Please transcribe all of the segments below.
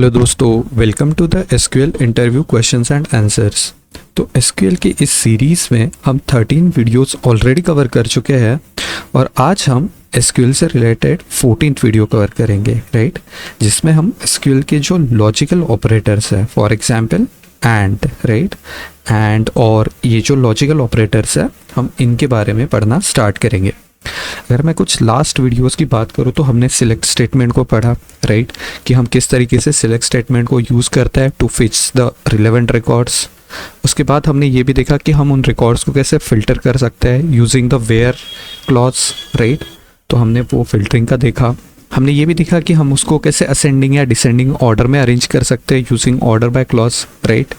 Hello दोस्तों, welcome to the SQL interview questions and answers. तो SQL की इस सीरीज़ में हम 13 वीडियोस ऑलरेडी कवर कर चुके हैं और आज हम एसक्यूएल से रिलेटेड 14th वीडियो कवर करेंगे, राइट। जिसमें हम एसक्यूएल के जो लॉजिकल ऑपरेटर्स हैं, for example and, right, and और ये जो लॉजिकल ऑपरेटर्स हैं हम इनके बारे में पढ़ना स्टार्ट करेंगे। अगर मैं कुछ लास्ट वीडियोस की बात करूँ तो हमने सिलेक्ट स्टेटमेंट को पढ़ा, राइट, कि हम किस तरीके से सिलेक्ट स्टेटमेंट को यूज़ करते हैं to fetch the relevant records. उसके बाद हमने ये भी देखा कि हम उन रिकॉर्ड्स को कैसे फ़िल्टर कर सकते हैं using the where clause, right. तो हमने वो फिल्टरिंग का देखा। हमने ये भी देखा कि हम उसको कैसे असेंडिंग या डिसेंडिंग ऑर्डर में अरेंज कर सकते हैं using order by clause, right.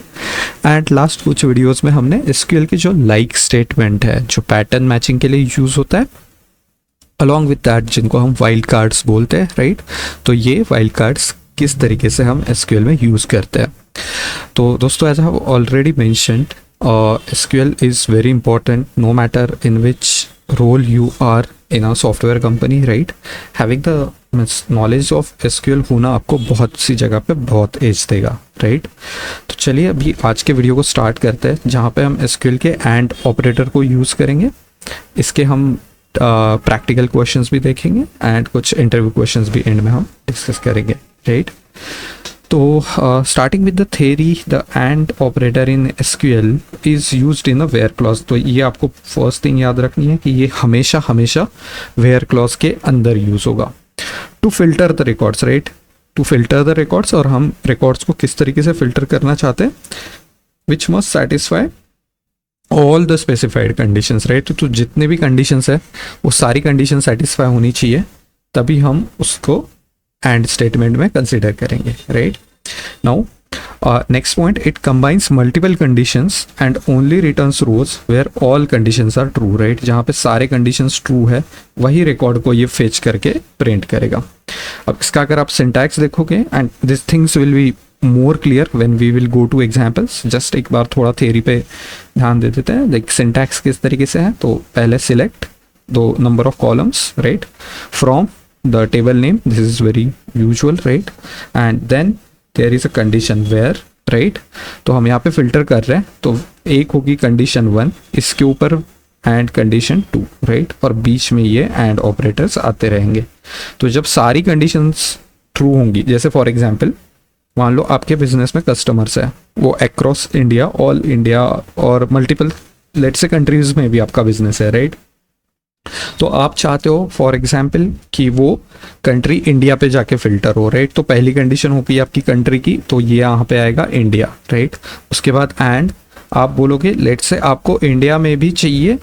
And last कुछ वीडियोज़ में हमने एसक्यूएल की जो लाइक स्टेटमेंट है जो पैटर्न मैचिंग के लिए यूज़ होता है, अलॉन्ग विद दैट जिनको हम वाइल्ड कार्ड्स बोलते हैं, राइट। तो ये वाइल्ड कार्ड्स किस तरीके से हम एसक्यूएल में यूज़ करते हैं। तो दोस्तों, as I have already mentioned, SQL is very important no matter in which role you are in a software company, right. Having the knowledge of SQL होना आपको बहुत सी जगह पे बहुत एज देगा, राइट। तो चलिए अभी आज के वीडियो को स्टार्ट करते हैं जहाँ पे हम एसक्यूएल के एंड ऑपरेटर को यूज़ करेंगे। इसके हम प्रैक्टिकल क्वेश्चंस भी देखेंगे एंड कुछ इंटरव्यू क्वेश्चंस भी एंड में हम डिस्कस करेंगे, राइट। तो starting with the theory, the and operator in SQL is used in a where clause. तो ये आपको फर्स्ट थिंग याद रखनी है कि ये हमेशा हमेशा वेयर क्लॉज के अंदर यूज होगा to filter the records, right, to filter the records. और हम रिकॉर्ड्स को किस तरीके से फिल्टर करना चाहते हैं, which must satisfy all the specified conditions, right. तो जितने भी कंडीशंस है वो सारी कंडीशन सेटिस्फाई होनी चाहिए, तभी हम उसको एंड स्टेटमेंट में कंसिडर करेंगे, right. Now next point, it combines multiple conditions and only returns rows where all conditions are true, right. जहाँ पे सारे कंडीशंस ट्रू है वही रिकॉर्ड को ये फेच करके प्रिंट करेगा। अब इसका अगर आप सिंटैक्स देखोगे and this things will be more clear when we will go to examples. Just एक बार थोड़ा थियरी पे ध्यान दे देते हैं। लाइक सिंटैक्स किस तरीके से है, तो पहले सिलेक्ट दो number of columns, right, from the table name, this is very usual, right, and then there is a condition where, right. तो हम यहाँ पे फिल्टर कर रहे हैं, तो एक होगी कंडीशन 1, इसके ऊपर एंड कंडीशन 2, राइट, और बीच में ये एंड ऑपरेटर्स आते रहेंगे। तो जब सारी कंडीशंस ट्रू होंगी, जैसे फॉर एग्जाम्पल मान लो आपके बिजनेस में कस्टमर्स है वो अक्रॉस इंडिया, ऑल इंडिया और मल्टीपल लेट्स से कंट्रीज में भी आपका बिजनेस है, राइट। तो आप चाहते हो फॉर एग्जाम्पल कि वो कंट्री इंडिया पे जाके फिल्टर हो, राइट। तो पहली कंडीशन होगी आपकी कंट्री की, तो ये यहाँ पे आएगा इंडिया, राइट। उसके बाद एंड आप बोलोगे लेट्स से आपको इंडिया में भी चाहिए,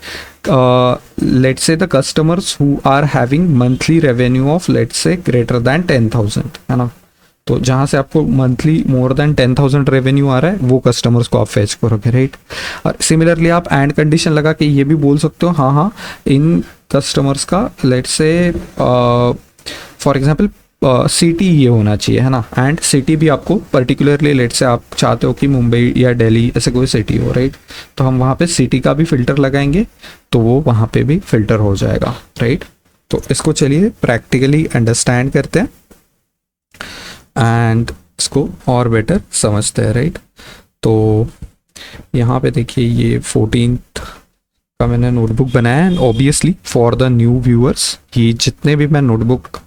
let's say the customers who are having monthly revenue of let's say greater than 10,000, है ना। तो जहाँ से आपको मंथली मोर देन 10,000 रेवेन्यू आ रहा है वो कस्टमर्स को आप फेच करोगे, राइट। और सिमिलरली आप एंड कंडीशन लगा के ये भी बोल सकते हो, हाँ हाँ इन कस्टमर्स का let's say for example city ये होना चाहिए, है ना। एंड सिटी भी आपको पर्टिकुलरली लेट्स से आप चाहते हो कि मुंबई या दिल्ली ऐसे कोई सिटी हो, राइट। तो हम वहाँ पे सिटी का भी फिल्टर लगाएंगे तो वो वहाँ पे भी फिल्टर हो जाएगा, राइट। तो इसको चलिए प्रैक्टिकली अंडरस्टैंड करते हैं एंड इसको और बेटर समझते हैं, राइट। तो यहाँ पे देखिए ये 14th का मैंने नोटबुक बनाया है। Obviously for the new viewers ये जितने भी मैं नोटबुक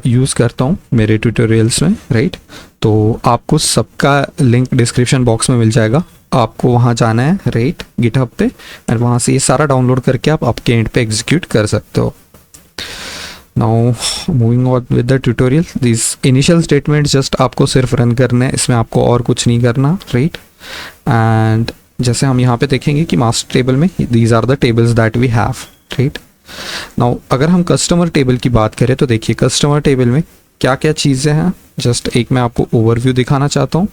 यूज़ करता हूँ मेरे ट्यूटोरियल्स में, राइट, तो आपको सबका लिंक डिस्क्रिप्शन बॉक्स में मिल जाएगा। आपको वहाँ जाना है, राइट, गिटहब पे, एंड वहाँ से ये सारा डाउनलोड करके आप आपके एंड पे एग्जीक्यूट कर सकते हो। Now moving on with the tutorial, these initial statements just आपको सिर्फ रन करने हैं, इसमें आपको और कुछ नहीं करना, राइट। एंड जैसे हम यहाँ पे देखेंगे कि मास्टर टेबल में these are the tables that we have, right. Now अगर हम कस्टमर टेबल की बात करें तो देखिए कस्टमर टेबल में क्या क्या चीज़ें हैं, जस्ट एक मैं आपको ओवरव्यू दिखाना चाहता हूँ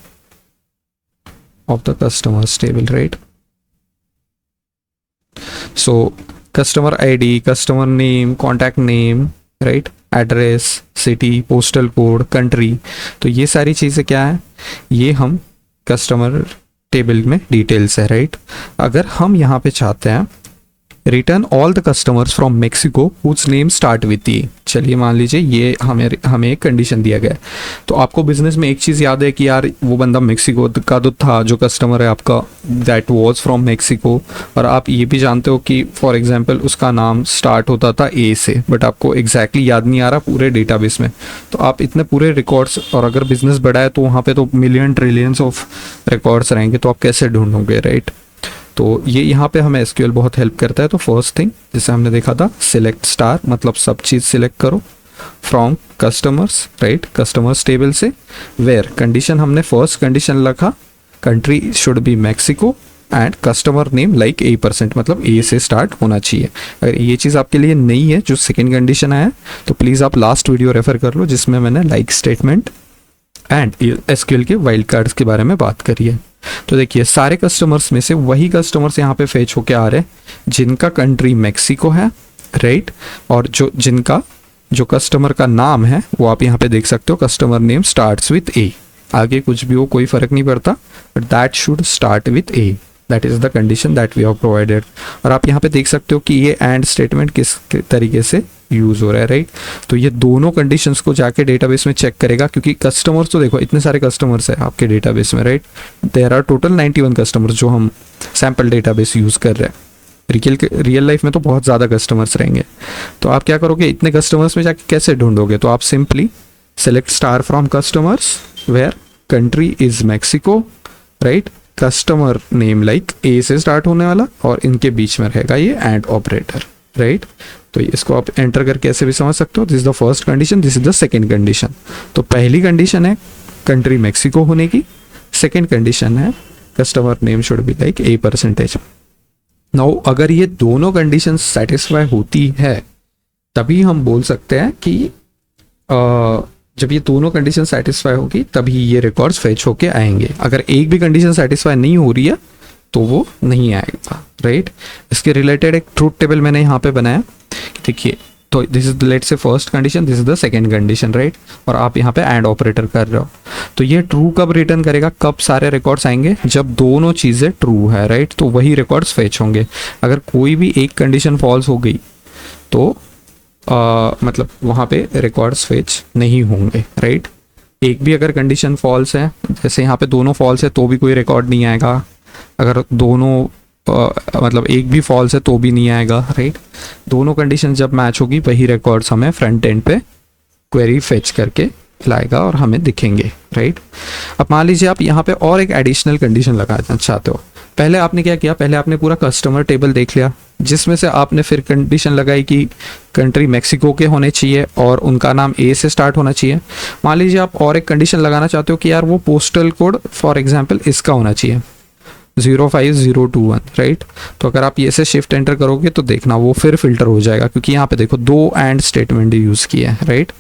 of the customers table, right. So customer ID, customer name, contact name, right, address, city, postal code, country. तो ये सारी चीज़ें क्या है, ये हम कस्टमर टेबल में डिटेल्स है, राइट। अगर हम यहाँ पे चाहते हैं return all the customers from Mexico whose name start with E. चलिए मान लीजिए ये हमें एक कंडीशन दिया गया है। तो आपको बिजनेस में एक चीज़ याद है कि यार वो बंदा मेक्सिको का तो था, जो कस्टमर है आपका दैट वाज फ्रॉम मेक्सिको। और आप ये भी जानते हो कि फॉर एग्जांपल उसका नाम स्टार्ट होता था ए से, बट आपको एग्जैक्टली याद नहीं आ रहा पूरे डेटाबेस में। तो आप इतने पूरे रिकॉर्ड्स, और अगर बिजनेस बड़ा है तो वहाँ पे तो मिलियन ट्रिलियंस ऑफ रिकॉर्ड्स रहेंगे, तो आप कैसे ढूंढोगे, राइट। तो ये यहाँ पे हमें एसक्यूएल बहुत हेल्प करता है। तो फर्स्ट थिंग जैसे हमने देखा था, सिलेक्ट स्टार, मतलब सब चीज़ सिलेक्ट करो from customers, right, customers table से। वेयर कंडीशन हमने फर्स्ट कंडीशन रखा, country should be Mexico and customer name like A%, मतलब ए से स्टार्ट होना चाहिए। अगर ये चीज़ आपके लिए नहीं है जो सेकेंड कंडीशन आया, तो प्लीज़ आप लास्ट वीडियो रेफर कर लो जिसमें मैंने लाइक स्टेटमेंट एंड एसक्यूएल के वाइल्ड कार्ड्स के बारे में बात करी है। तो देखिए सारे कस्टमर्स में से वही कस्टमर्स यहाँ पे फेच होके आ रहे हैं जिनका कंट्री मैक्सिको है, राइट, और जो कस्टमर का नाम है वो आप यहाँ पे देख सकते हो, customer name starts with A. आगे कुछ भी हो कोई फर्क नहीं पड़ता, but that should start with A, that is the condition that we have provided. और आप यहाँ पे देख सकते हो कि ये एंड स्टेटमेंट किस तरीके से यूज हो रहा है, राइट। तो ये दोनों कंडीशंस को जाके डेटाबेस में चेक करेगा, क्योंकि कस्टमर्स तो देखो इतने सारे कस्टमर्स हैं आपके डेटाबेस में, right. There are total 91 customers जो हम सैम्पल डेटाबेस यूज कर रहे हैं। रियल लाइफ में तो बहुत ज़्यादा कस्टमर्स रहेंगे। तो आप क्या करोगे, इतने कस्टमर्स में जाके कैसे ढूंढोगे, तो आप simply select star from customers where country is Mexico, right, customer name like A से स्टार्ट होने वाला, और इनके बीच में रहेगा ये एंड ऑपरेटर, राइट। तो इसको आप एंटर करके ऐसे भी समझ सकते हो, this is the first condition, this is the second condition. तो पहली कंडीशन है कंट्री मैक्सिको होने की, सेकेंड कंडीशन है customer name should be like A%। Now अगर ये दोनों कंडीशन सेटिस्फाई होती है तभी हम बोल सकते हैं कि जब ये दोनों कंडीशन सेटिस्फाई होगी तभी ये रिकॉर्ड्स फेच होके आएंगे। अगर एक भी कंडीशन सेटिस्फाई नहीं हो रही है तो वो नहीं आएगा, राइट। इसके रिलेटेड एक ट्रूथ टेबल मैंने यहाँ पे बनाया, देखिए। तो this is let's say first condition, this is the second condition, right, और आप यहाँ पे एंड ऑपरेटर कर रहे हो। तो ये ट्रू कब रिटर्न करेगा, कब सारे रिकॉर्ड्स आएंगे, जब दोनों चीज़ें ट्रू है, राइट, तो वही रिकॉर्ड्स फेच होंगे। अगर कोई भी एक कंडीशन फॉल्स हो गई तो मतलब वहाँ पे रिकॉर्ड्स फेच नहीं होंगे, राइट। एक भी अगर कंडीशन फॉल्स है, जैसे यहाँ पे दोनों फॉल्स है तो भी कोई रिकॉर्ड नहीं आएगा। अगर दोनों मतलब एक भी फॉल्स है तो भी नहीं आएगा, राइट। दोनों कंडीशन जब मैच होगी वही रिकॉर्ड्स हमें फ्रंट एंड पे क्वेरी फेच करके लाएगा और हमें दिखेंगे, राइट। अब मान लीजिए आप यहाँ पे और एक एडिशनल कंडीशन लगाना चाहते हो। पहले आपने क्या किया, पहले आपने पूरा कस्टमर टेबल देख लिया, जिसमें से आपने फिर कंडीशन लगाई कि कंट्री मैक्सिको के होने चाहिए और उनका नाम ए से स्टार्ट होना चाहिए। मान लीजिए आप और एक कंडीशन लगाना चाहते हो कि यार वो पोस्टल कोड फॉर एग्जांपल इसका होना चाहिए 05021, राइट। तो अगर आप ये से शिफ्ट एंटर करोगे तो देखना वो फिर फिल्टर हो जाएगा, क्योंकि यहाँ पे देखो दो एंड स्टेटमेंट यूज़ किए हैं, राइट।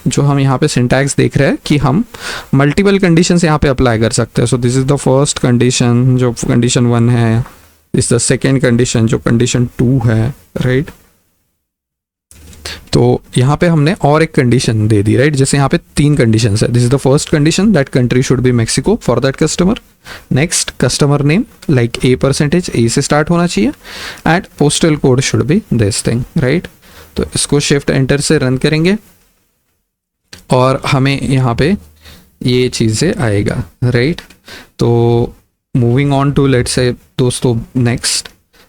जो हम यहाँ पे सिंटैक्स देख रहे हैं कि हम मल्टीपल कंडीशंस यहाँ पे अप्लाई कर सकते हैं। So this is the first condition जो कंडीशन 1 है, इस द सेकेंड कंडीशन जो कंडीशन 2 है, राइट। तो यहाँ पे हमने और एक कंडीशन दे दी, राइट। जैसे यहाँ पे 3 कंडीशंस है, this is the first condition that country should be Mexico for that customer. Next customer name like A%, ए से स्टार्ट होना चाहिए, and postal code should be this thing, right. तो इसको शिफ्ट एंटर से रन करेंगे और हमें यहाँ पे ये चीज़ें आएगा, राइट। तो moving on to let's say दोस्तों नेक्स्ट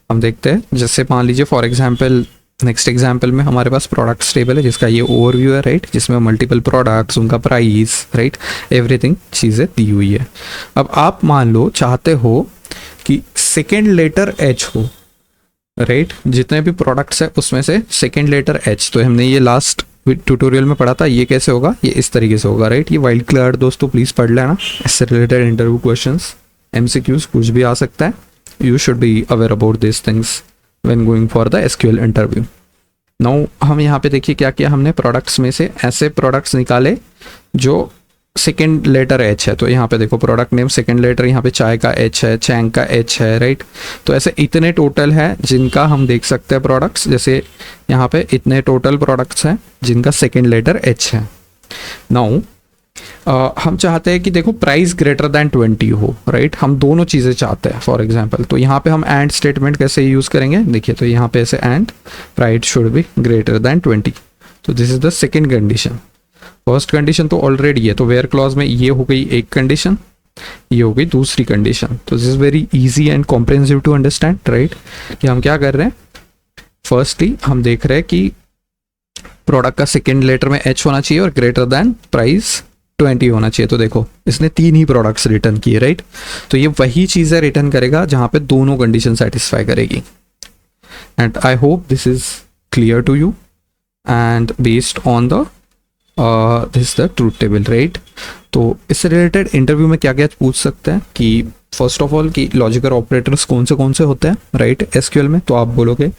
हम देखते हैं, जैसे मान लीजिए फॉर एग्जांपल नेक्स्ट एग्जांपल में हमारे पास प्रोडक्ट्स टेबल है जिसका ये ओवरव्यू है, राइट, जिसमें मल्टीपल प्रोडक्ट्स, उनका प्राइस, राइट, एवरीथिंग चीज़ें दी हुई है। अब आप मान लो चाहते हो कि सेकेंड लेटर H हो, राइट, जितने भी प्रोडक्ट्स है उसमें से सेकेंड लेटर H। तो हमने ये लास्ट ट्यूटोरियल में पढ़ा था, ये कैसे होगा, ये इस तरीके से होगा, राइट। ये वाइल्ड कार्ड दोस्तों प्लीज़ पढ़ लेना, इससे रिलेटेड इंटरव्यू क्वेश्चंस, MCQs कुछ भी आ सकता है। You should be aware about this things when going for the SQL interview. Now हम यहाँ पे देखिए क्या किया हमने, प्रोडक्ट्स में से ऐसे प्रोडक्ट्स निकाले जो सेकेंड लेटर H है। तो यहाँ पे देखो प्रोडक्ट नेम सेकेंड लेटर, यहाँ पे चाय का H है, चैंग का H है, राइट। तो ऐसे इतने टोटल है जिनका हम देख सकते हैं प्रोडक्ट्स, जैसे यहाँ पे इतने टोटल प्रोडक्ट्स हैं जिनका सेकेंड लेटर H है। नाउ हम चाहते हैं कि देखो प्राइस ग्रेटर दैन 20 हो, राइट, हम दोनों चीज़ें चाहते हैं फॉर एग्जांपल। तो यहाँ पे हम एंड स्टेटमेंट कैसे यूज़ करेंगे, देखिए, तो यहाँ पे ऐसे and price should be greater than 20। तो this is the second condition. First condition तो ऑलरेडी है, तो वेयर क्लॉज में ये हो गई एक कंडीशन, ये हो गई दूसरी कंडीशन। तो this is very easy and comprehensive to understand, right, कि हम क्या कर रहे हैं। फर्स्टली हम देख रहे हैं कि प्रोडक्ट का सेकेंड लेटर में एच होना चाहिए और ग्रेटर दैन प्राइस 20 होना चाहिए। तो देखो इसने 3 ही प्रोडक्ट्स रिटर्न किए, राइट। तो ये वही चीज़ें रिटर्न करेगा जहाँ पे दोनों कंडीशन सेटिस्फाई करेगी। And I hope this is clear to you and based on the this the truth table, right. तो इससे रिलेटेड इंटरव्यू में क्या क्या पूछ सकते हैं कि फर्स्ट ऑफ ऑल कि लॉजिकल ऑपरेटर्स कौन से होते हैं, राइट, एसक्यूएल में। तो आप बोलोगे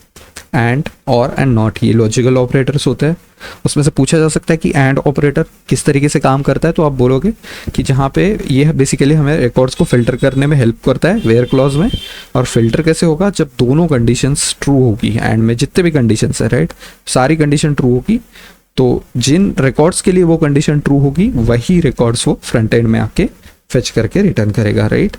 एंड, और एंड नॉट, ये लॉजिकल ऑपरेटर्स होते हैं। उसमें से पूछा जा सकता है कि एंड ऑपरेटर किस तरीके से काम करता है। तो आप बोलोगे कि जहाँ पे ये बेसिकली हमें रिकॉर्ड्स को फिल्टर करने में हेल्प करता है वेयर क्लॉज में। और फिल्टर कैसे होगा, जब दोनों कंडीशंस ट्रू होगी, एंड में जितने भी कंडीशंस है, राइट, सारी कंडीशन ट्रू होगी। तो जिन रिकॉर्ड्स के लिए वो कंडीशन ट्रू होगी वही रिकॉर्ड्स वो फ्रंट एंड में आके फेच करके रिटर्न करेगा, right.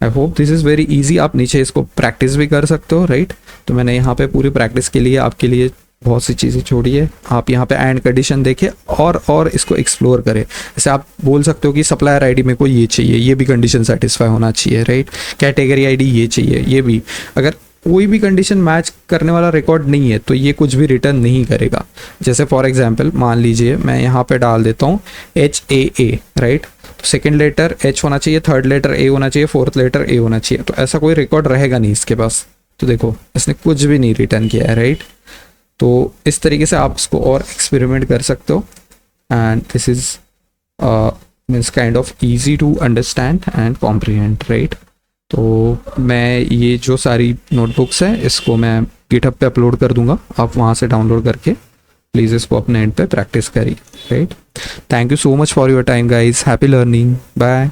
I hope this is very easy. आप नीचे इसको प्रैक्टिस भी कर सकते हो, राइट। तो मैंने यहाँ पे पूरी प्रैक्टिस के लिए आपके लिए बहुत सी चीज़ें छोड़ी है। आप यहाँ पे एंड कंडीशन देखें और इसको एक्सप्लोर करें। जैसे आप बोल सकते हो कि सप्लायर आईडी में को ये चाहिए, ये भी कंडीशन सेटिस्फाई होना चाहिए, राइट। कैटेगरी आईडी ये चाहिए, ये भी। अगर कोई भी कंडीशन मैच करने वाला रिकॉर्ड नहीं है तो ये कुछ भी रिटर्न नहीं करेगा। जैसे फॉर एग्जांपल मान लीजिए मैं यहाँ पे डाल देता हूँ HAA, राइट। तो सेकंड लेटर H होना चाहिए, थर्ड लेटर A होना चाहिए, फोर्थ लेटर A होना चाहिए। तो ऐसा कोई रिकॉर्ड रहेगा नहीं इसके पास। तो देखो इसने कुछ भी नहीं रिटर्न किया है, राइट। तो इस तरीके से आप इसको और एक्सपेरिमेंट कर सकते हो। And this is means kind of easy to understand and comprehend, right. तो मैं ये जो सारी नोटबुक्स हैं इसको मैं गिटहब पे अपलोड कर दूंगा, आप वहाँ से डाउनलोड करके प्लीज़ इसको अपने एंड पे प्रैक्टिस करिए, right. Thank you so much for your time guys, happy learning, bye.